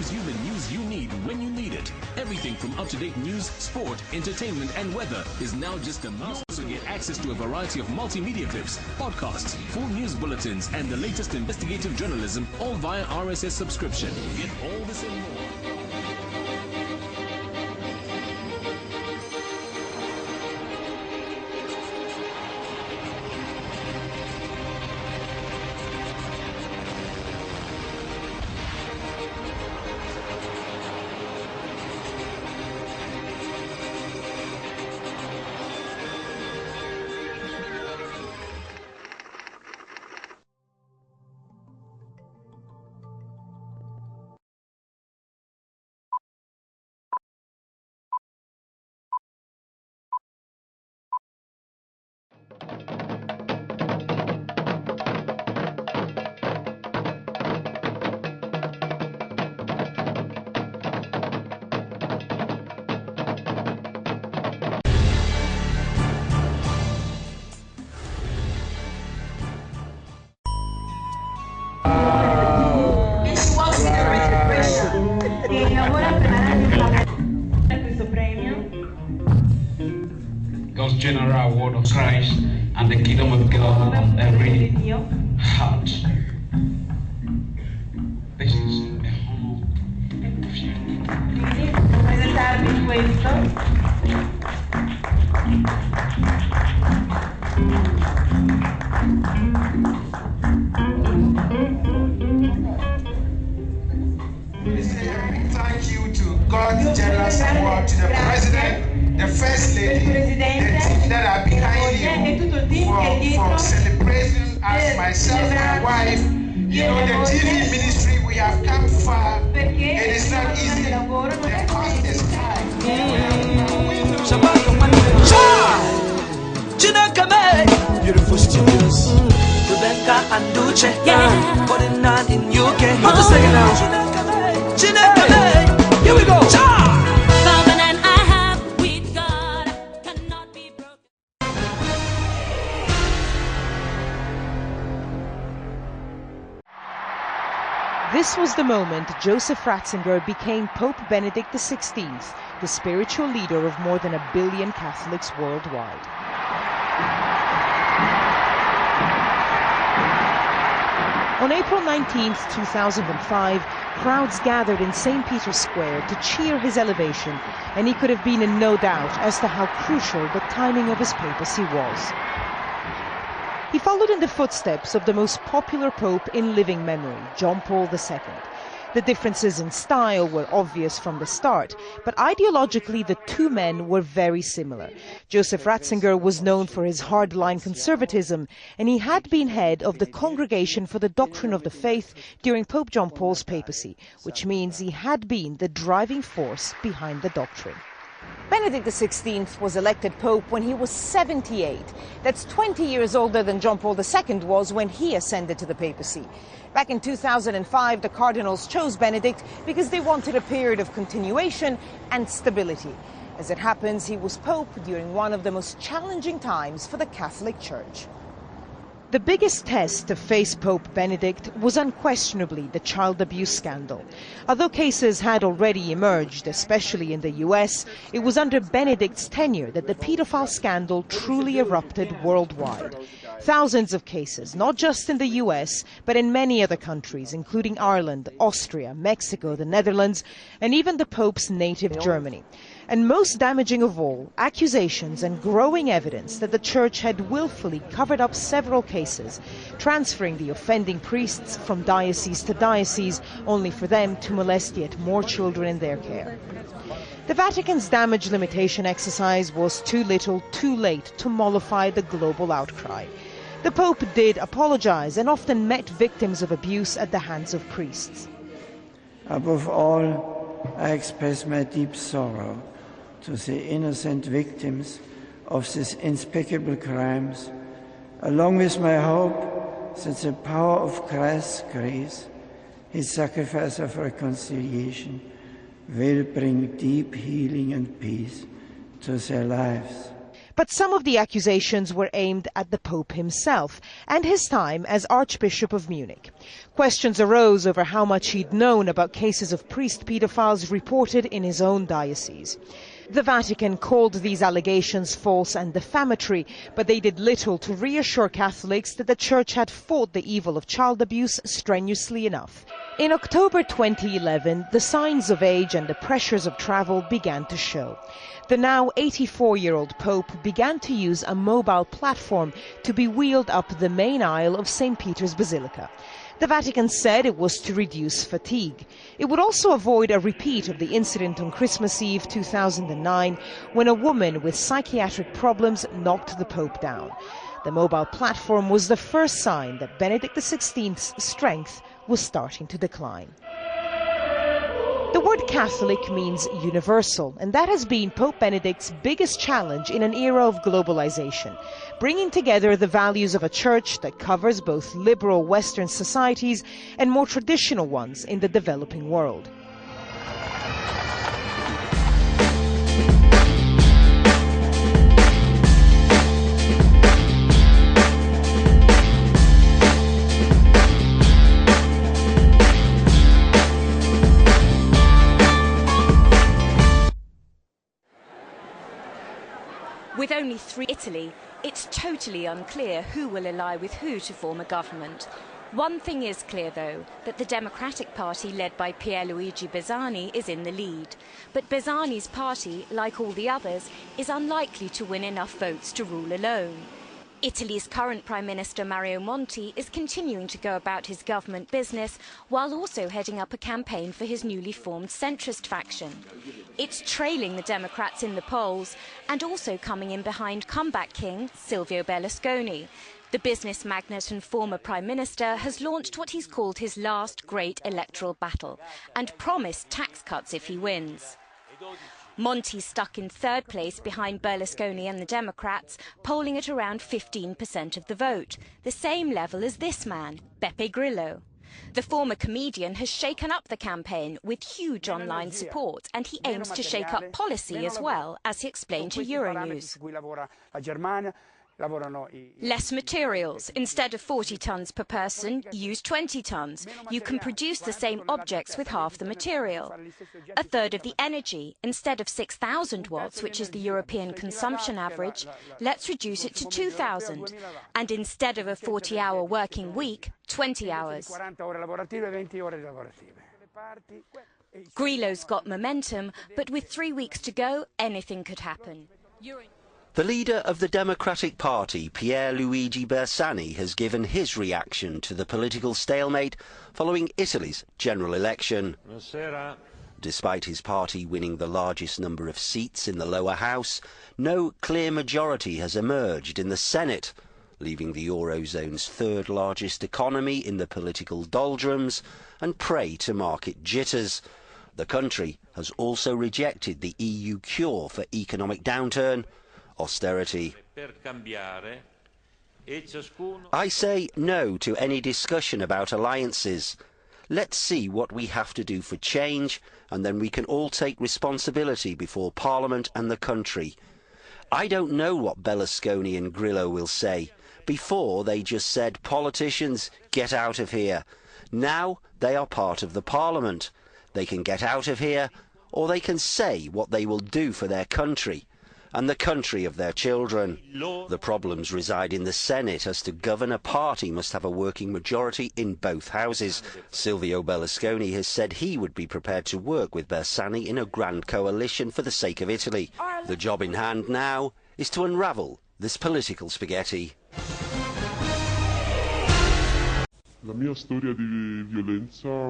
brings you the news you need when you need it. Everything from up-to-date news, sport, entertainment, and weather is now just a mouse. You also get access to a variety of multimedia clips, podcasts, full news bulletins, and the latest investigative journalism, all via RSS subscription. Get all this and more. God's general word of Christ and the kingdom of God on every heart. This is a humble Thank you to God's generous award, to the President, the First Lady, the team that are behind you for celebrating as myself, my wife. You know, the TV ministry, we have come far. It is not easy. The cost is high. Beautiful studios. Rebecca and Duce, putting on in UK. How to sing it now? Here we go. Covenant I have with God cannot be broken. This was the moment Joseph Ratzinger became Pope Benedict XVI, the spiritual leader of more than 1 billion Catholics worldwide. On April 19, 2005, crowds gathered in St. Peter's Square to cheer his elevation, and he could have been in no doubt as to how crucial the timing of his papacy was. He followed in the footsteps of the most popular pope in living memory, John Paul II. The differences in style were obvious from the start, but ideologically the two men were very similar. Joseph Ratzinger was known for his hardline conservatism, and he had been head of the Congregation for the Doctrine of the Faith during Pope John Paul's papacy, which means he had been the driving force behind the doctrine. Benedict XVI was elected Pope when he was 78. That's 20 years older than John Paul II was when he ascended to the papacy. Back in 2005, the cardinals chose Benedict because they wanted a period of continuation and stability. As it happens, he was Pope during one of the most challenging times for the Catholic Church. The biggest test to face Pope Benedict was unquestionably the child abuse scandal. Although cases had already emerged, especially in the US, it was under Benedict's tenure that the pedophile scandal truly erupted worldwide. Thousands of cases, not just in the US, but in many other countries, including Ireland, Austria, Mexico, the Netherlands, and even the Pope's native Germany. And most damaging of all, accusations and growing evidence that the Church had willfully covered up several cases, transferring the offending priests from diocese to diocese, only for them to molest yet more children in their care. The Vatican's damage limitation exercise was too little, too late to mollify the global outcry. The Pope did apologize and often met victims of abuse at the hands of priests. Above all, I express my deep sorrow to the innocent victims of these unspeakable crimes, along with my hope that the power of Christ's grace, his sacrifice of reconciliation, will bring deep healing and peace to their lives. But some of the accusations were aimed at the Pope himself and his time as Archbishop of Munich. Questions arose over how much he'd known about cases of priest pedophiles reported in his own diocese. The Vatican called these allegations false and defamatory, but they did little to reassure Catholics that the Church had fought the evil of child abuse strenuously enough. In October 2011, the signs of age and the pressures of travel began to show. The now 84-year-old Pope began to use a mobile platform to be wheeled up the main aisle of St. Peter's Basilica. The Vatican said it was to reduce fatigue. It would also avoid a repeat of the incident on Christmas Eve 2009 when a woman with psychiatric problems knocked the Pope down. The mobile platform was the first sign that Benedict XVI's strength was starting to decline. The word Catholic means universal, and that has been Pope Benedict's biggest challenge in an era of globalization, bringing together the values of a church that covers both liberal Western societies and more traditional ones in the developing world. With only three Italy, it's totally unclear who will ally with who to form a government. One thing is clear, though, that the Democratic Party, led by Pierluigi Bersani, is in the lead. But Bersani's party, like all the others, is unlikely to win enough votes to rule alone. Italy's current Prime Minister Mario Monti is continuing to go about his government business while also heading up a campaign for his newly formed centrist faction. It's trailing the Democrats in the polls and also coming in behind comeback king Silvio Berlusconi. The business magnate and former Prime Minister has launched what he's called his last great electoral battle and promised tax cuts if he wins. Monti's stuck in third place behind Berlusconi and the Democrats, polling at around 15% of the vote, the same level as this man, Beppe Grillo. The former comedian has shaken up the campaign with huge online support, and he aims to shake up policy as well, as he explained to Euronews. Less materials. Instead of 40 tonnes per person, use 20 tonnes. You can produce the same objects with half the material. A third of the energy. Instead of 6,000 watts, which is the European consumption average, let's reduce it to 2,000. And instead of a 40-hour working week, 20 hours. Grillo's got momentum, but with 3 weeks to go, anything could happen. The leader of the Democratic Party, Pierluigi Bersani, has given his reaction to the political stalemate following Italy's general election. Despite his party winning the largest number of seats in the lower house, no clear majority has emerged in the Senate, leaving the Eurozone's third largest economy in the political doldrums and prey to market jitters. The country has also rejected the EU cure for economic downturn: austerity. I say no to any discussion about alliances. Let's see what we have to do for change, and then we can all take responsibility before Parliament and the country. I don't know what Berlusconi and Grillo will say. Before, they just said, politicians, get out of here. Now they are part of the Parliament. They can get out of here, or they can say what they will do for their country and the country of their children. The problems reside in the Senate, as to govern a party must have a working majority in both houses. Silvio Berlusconi has said he would be prepared to work with Bersani in a grand coalition for the sake of Italy. The job in hand now is to unravel this political spaghetti. La mia storia di violenza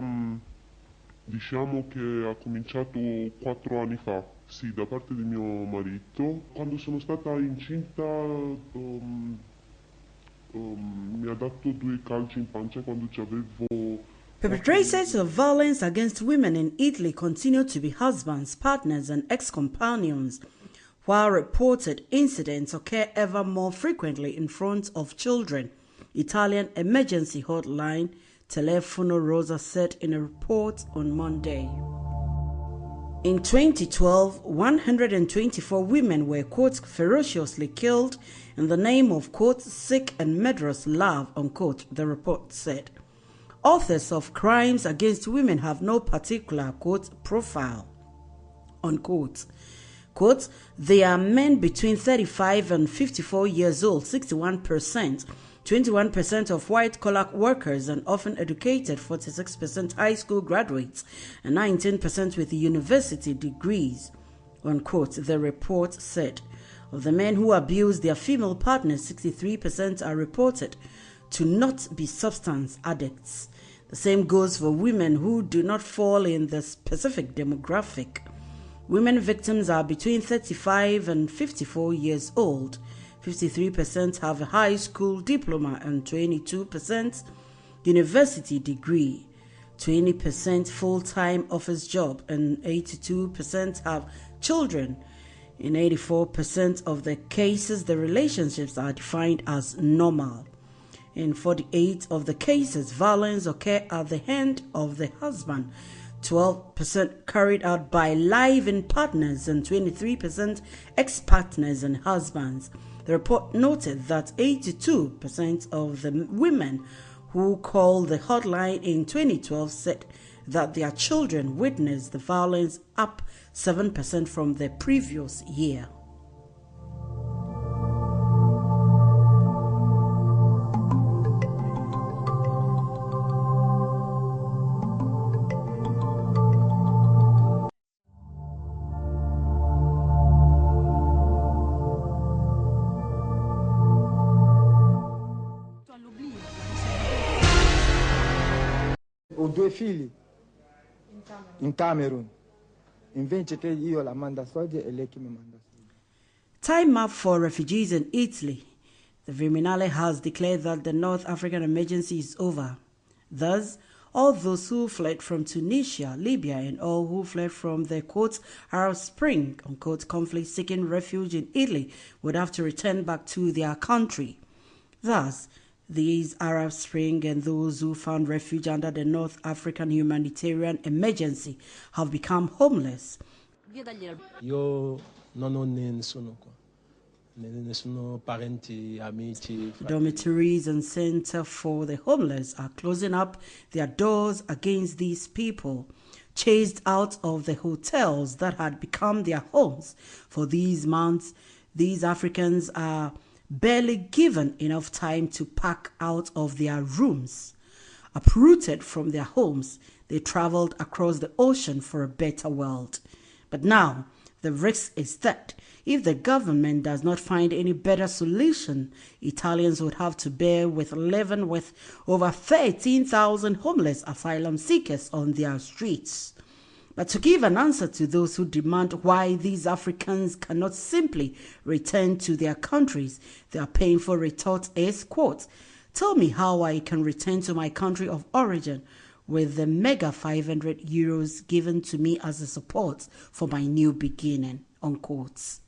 diciamo che ha cominciato 4 anni fa. Sì, da parte di mio marito. Quando sono stata incinta mi ha dato 2 calci in pancia quando avevo... Perpetrators of violence against women in Italy continue to be husbands, partners and ex-companions, while reported incidents occur ever more frequently in front of children. Italian emergency hotline, Telefono Rosa, said in a report on Monday. In 2012, 124 women were, quote, ferociously killed in the name of, quote, sick and murderous love, unquote, the report said. Authors of crimes against women have no particular, quote, profile, unquote. Quote, they are men between 35 and 54 years old, 61%, 21% of white-collar workers and often educated, 46% high school graduates, and 19% with university degrees, unquote, the report said. Of the men who abuse their female partners, 63% are reported to not be substance addicts. The same goes for women who do not fall in the specific demographic. Women victims are between 35 and 54 years old. 53% have a high school diploma and 22% university degree. 20% full-time office job and 82% have children. In 84% of the cases, the relationships are defined as normal. In 48 of the cases, violence occurs at the hand of the husband. 12% carried out by live-in partners and 23% ex-partners and husbands. The report noted that 82% of the women who called the hotline in 2012 said that their children witnessed the violence, up 7% from the previous year. Ho due figli in Camerun. Invece che io la manda soldi e lei che mi manda soldi. Time up for refugees in Italy. The Viminale has declared that the North African emergency is over. Thus, all those who fled from Tunisia, Libya, and all who fled from the, quote, Arab Spring, unquote, conflict seeking refuge in Italy would have to return back to their country. Thus, these Arab Spring and those who found refuge under the North African humanitarian emergency have become homeless. Io non ho nessuno qua. Nessuno parenti, amici. Dormitories and Center for the Homeless are closing up their doors against these people, chased out of the hotels that had become their homes. For these months, these Africans are barely given enough time to pack out of their rooms. Uprooted from their homes, they traveled across the ocean for a better world. But now, the risk is that if the government does not find any better solution, Italians would have to bear with living with over 13,000 homeless asylum seekers on their streets. But to give an answer to those who demand why these Africans cannot simply return to their countries, their painful retort is, quote, tell me how I can return to my country of origin with the mega 500 euros given to me as a support for my new beginning, unquote.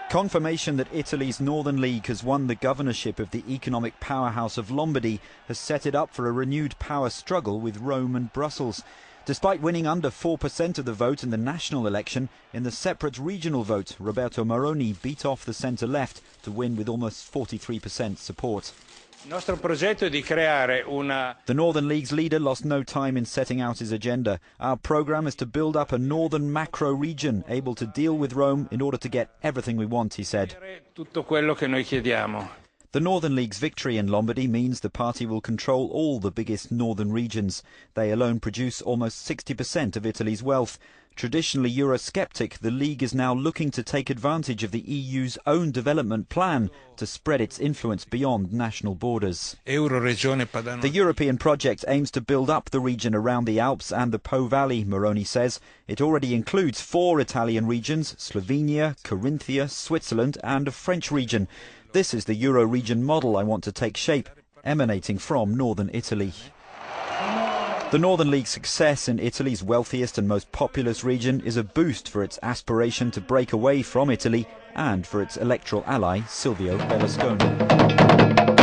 Confirmation that Italy's Northern League has won the governorship of the economic powerhouse of Lombardy has set it up for a renewed power struggle with Rome and Brussels. Despite winning under 4% of the vote in the national election, in the separate regional vote, Roberto Maroni beat off the centre-left to win with almost 43% support. The Northern League's leader lost no time in setting out his agenda. Our programme is to build up a northern macro region able to deal with Rome in order to get everything we want, he said. The Northern League's victory in Lombardy means the party will control all the biggest northern regions. They alone produce almost 60% of Italy's wealth. Traditionally Eurosceptic, the League is now looking to take advantage of the EU's own development plan to spread its influence beyond national borders. The European project aims to build up the region around the Alps and the Po Valley, Maroni says. It already includes 4 Italian regions, Slovenia, Carinthia, Switzerland and a French region. This is the Euro region model I want to take shape, emanating from northern Italy. The Northern League's success in Italy's wealthiest and most populous region is a boost for its aspiration to break away from Italy and for its electoral ally Silvio Berlusconi.